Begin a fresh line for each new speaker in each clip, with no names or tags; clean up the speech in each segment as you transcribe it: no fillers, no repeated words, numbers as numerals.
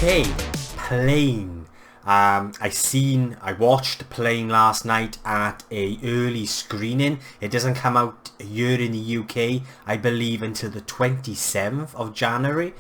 Okay, Plane. I watched Plane last night at a early screening. It doesn't come out here in the UK, I believe, until the 27th of January.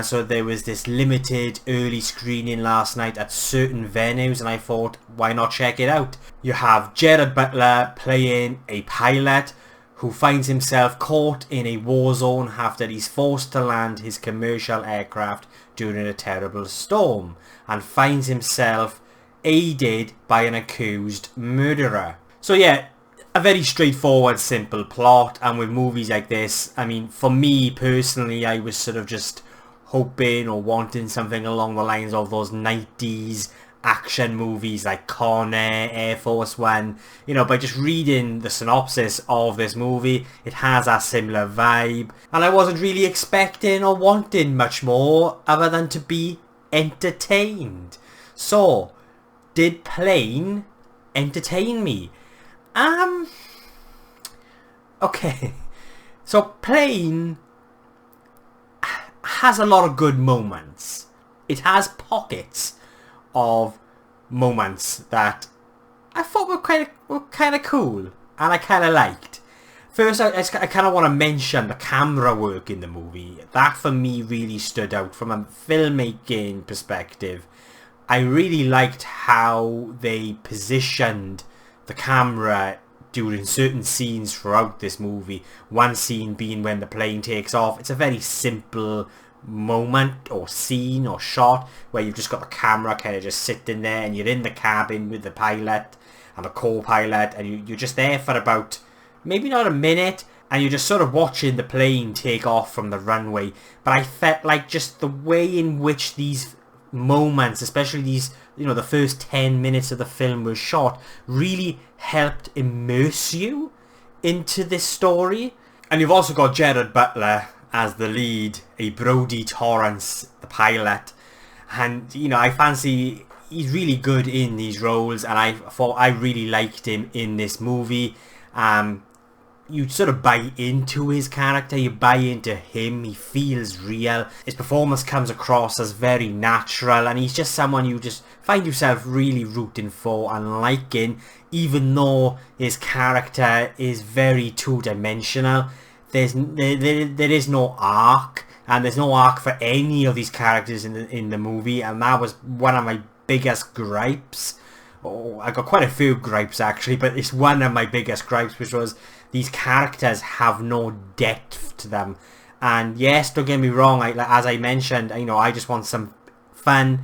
So there was this limited early screening last night at certain venues, and I thought, why not check it out? You have Gerard Butler playing a pilot who finds himself caught in a war zone after he's forced to land his commercial aircraft during a terrible storm, and finds himself aided by an accused murderer. So yeah, a very straightforward, simple plot. And with movies like this, I mean, for me personally, I was sort of just hoping or wanting something along the lines of those 90s action movies like Con Air, Air Force One. You know, by just reading the synopsis of this movie, it has a similar vibe, and I wasn't really expecting or wanting much more other than to be entertained. So, did Plane entertain me? Okay, so Plane has a lot of good moments. It has pockets of moments that I thought were kind of cool, and I kind of liked. First, I kind of want to mention the camera work in the movie. That for me really stood out from a filmmaking perspective. I really liked how they positioned the camera during certain scenes throughout this movie. One scene being when the plane takes off. It's a very simple moment or scene or shot where you've just got the camera kind of just sitting there, and you're in the cabin with the pilot and the co-pilot, and you're just there for about maybe not a minute, and you're just sort of watching the plane take off from the runway. But I felt like just the way in which these moments, especially these, you know, the first 10 minutes of the film was shot, really helped immerse you into this story. And you've also got Gerard Butler as the lead, a Brodie Torrance, the pilot. And, you know, I fancy he's really good in these roles, and I thought I really liked him in this movie. You sort of buy into his character, you buy into him, he feels real. His performance comes across as very natural, and he's just someone you just find yourself really rooting for and liking, even though his character is very two-dimensional. There is no arc, and there's no arc for any of these characters in the movie, and that was one of my biggest gripes. Oh, I got quite a few gripes actually, but it's one of my biggest gripes, which was these characters have no depth to them. And yes, don't get me wrong, as I mentioned, you know, I just want some fun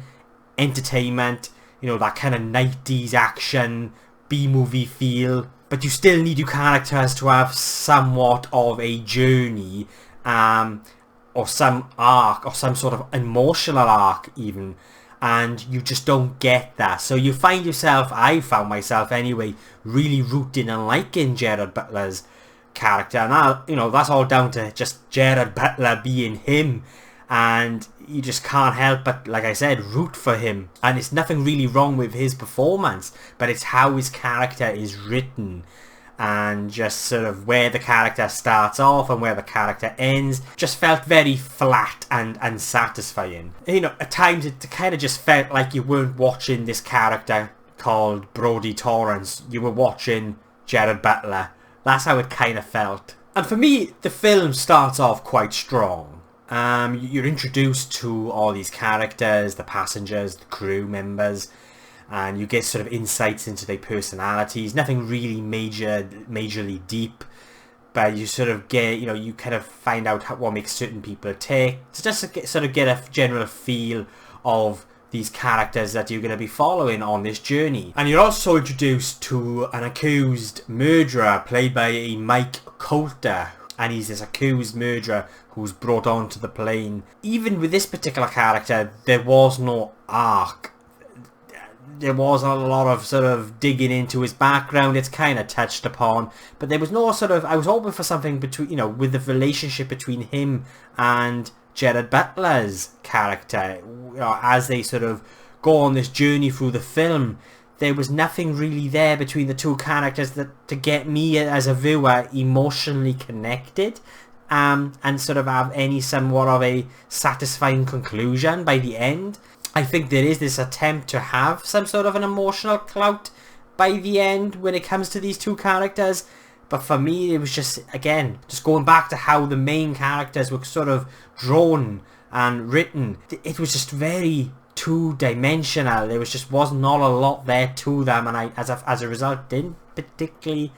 entertainment, you know, that kind of 90s action B-movie feel. But you still need your characters to have somewhat of a journey, or some arc, or some sort of emotional arc even. And you just don't get that. So you find yourself, I found myself anyway, really rooting and liking Gerard Butler's character. And that, you know, that's all down to just Gerard Butler being him. And you just can't help but, like I said, root for him. And it's nothing really wrong with his performance, but it's how his character is written, and just sort of where the character starts off and where the character ends just felt very flat and unsatisfying. You know, at times it kind of just felt like you weren't watching this character called Brodie Torrance, you were watching Gerard Butler. That's how it kind of felt. And for me, the film starts off quite strong. You're introduced to all these characters, the passengers, the crew members, and you get sort of insights into their personalities. Nothing really majorly deep, but you sort of get, you know, you kind of find out what makes certain people tick. So just to sort of get a general feel of these characters that you're going to be following on this journey. And you're also introduced to an accused murderer played by a Mike Colter. And he's this accused murderer who's brought onto the plane. Even with this particular character, there was no arc. There was a lot of sort of digging into his background. It's kind of touched upon, but there was no sort of, I was hoping for something between, you know, with the relationship between him and Gerard Butler's character, you know, as they sort of go on this journey through the film. There was nothing really there between the two characters that to get me as a viewer emotionally connected. and sort of have any somewhat of a satisfying conclusion by the end. I think there is this attempt to have some sort of an emotional clout by the end when it comes to these two characters. But for me, it was just, again, just going back to how the main characters were sort of drawn and written. It was just very two-dimensional. There was not a lot there to them, and I, as a result, didn't particularly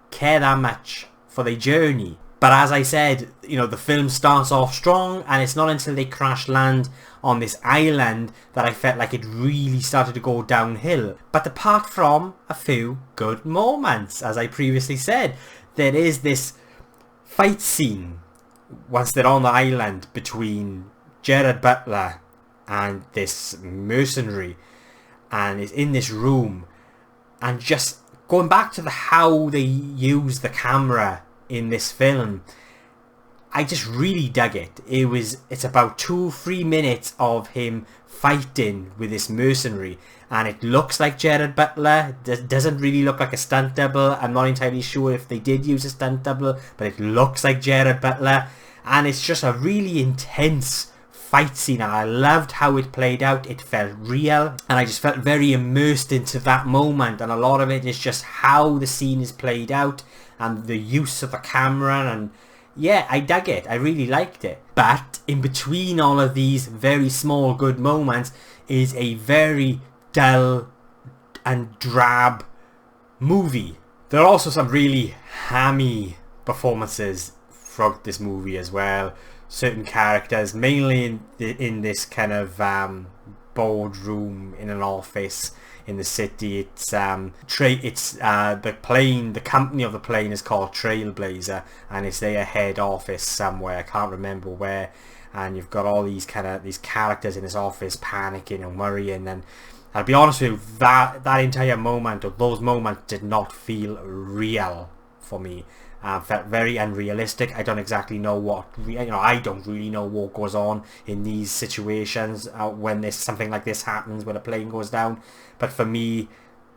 care that much for the journey. But as I said, you know, the film starts off strong, and it's not until they crash land on this island that I felt like it really started to go downhill. But apart from a few good moments, as I previously said, there is this fight scene once they're on the island between Gerard Butler and this mercenary, and it's in this room, and just going back to how they use the camera in this film, I just really dug it. It's about 2-3 minutes of him fighting with this mercenary, and it looks like Gerard Butler. It doesn't really look like a stunt double. I'm not entirely sure if they did use a stunt double, but it looks like Gerard Butler, and it's just a really intense fight scene, and I loved how it played out. It felt real, and I just felt very immersed into that moment, and a lot of it is just how the scene is played out and the use of the camera, and yeah, I dug it. I really liked it. But in between all of these very small good moments is a very dull and drab movie. There are also some really hammy performances throughout this movie as well. Certain characters, mainly in this kind of boardroom in an office in the city. It's the plane, the company of the plane is called Trailblazer, and it's their head office somewhere. I can't remember where. And you've got all these characters in this office panicking and worrying. And I'll be honest with you, that entire moment, or those moments, did not feel real for me. Felt very unrealistic. I don't exactly know I don't really know what goes on in these situations when something like this happens, when a plane goes down. But for me,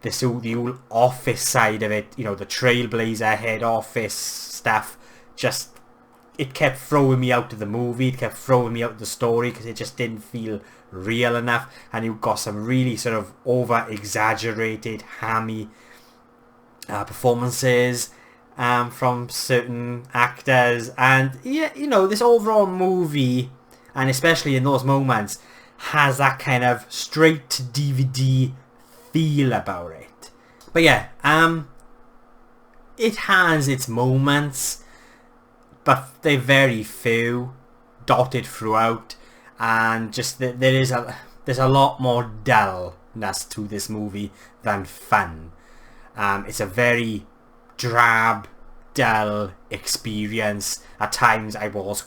the whole office side of it, the Trailblazer head office stuff, it kept throwing me out of the movie. It kept throwing me out of the story because it just didn't feel real enough. And you've got some really sort of over-exaggerated, hammy performances from certain actors, and yeah, this overall movie, and especially in those moments, has that kind of straight to DVD feel about it. But yeah, it has its moments, but they're very few, dotted throughout, and just there's a lot more dullness to this movie than fun. It's a very drab, dull experience. At times I was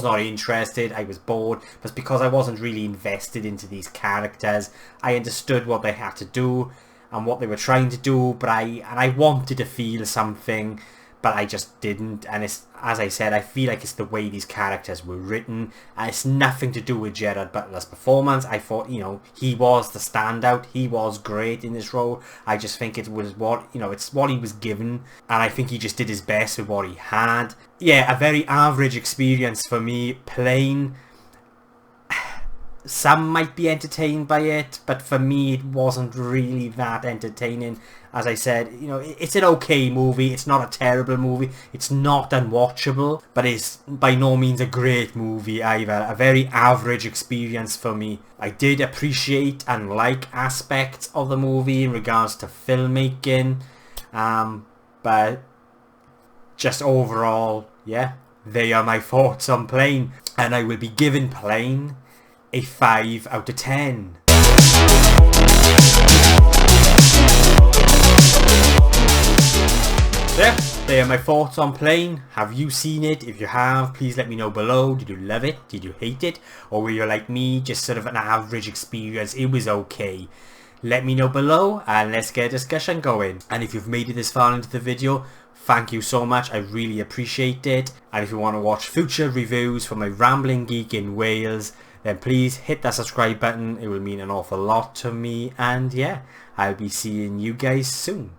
not interested. I was bored, but because I wasn't really invested into these characters. I understood what they had to do and what they were trying to do, but I wanted to feel something, but I just didn't. And it's, as I said, I feel like it's the way these characters were written, and it's nothing to do with Gerard Butler's performance. I thought, he was the standout. He was great in this role. I just think it was it's what he was given, and I think he just did his best with what he had. Yeah, a very average experience for me. Plain. Some might be entertained by it, but for me it wasn't really that entertaining. As I said, it's an okay movie. It's not a terrible movie. It's not unwatchable, but it's by no means a great movie either. A very average experience for me. I did appreciate and like aspects of the movie in regards to filmmaking, but just overall, yeah, they are my thoughts on Plane, and I will be giving Plane a 5 out of 10. Yeah, they are my thoughts on Plane. Have you seen it? If you have, please let me know below. Did you love it? Did you hate it? Or were you like me, just sort of an average experience? It was okay. Let me know below and let's get a discussion going. And if you've made it this far into the video, thank you so much. I really appreciate it. And if you want to watch future reviews from a rambling geek in Wales, then please hit that subscribe button. It will mean an awful lot to me. And yeah, I'll be seeing you guys soon.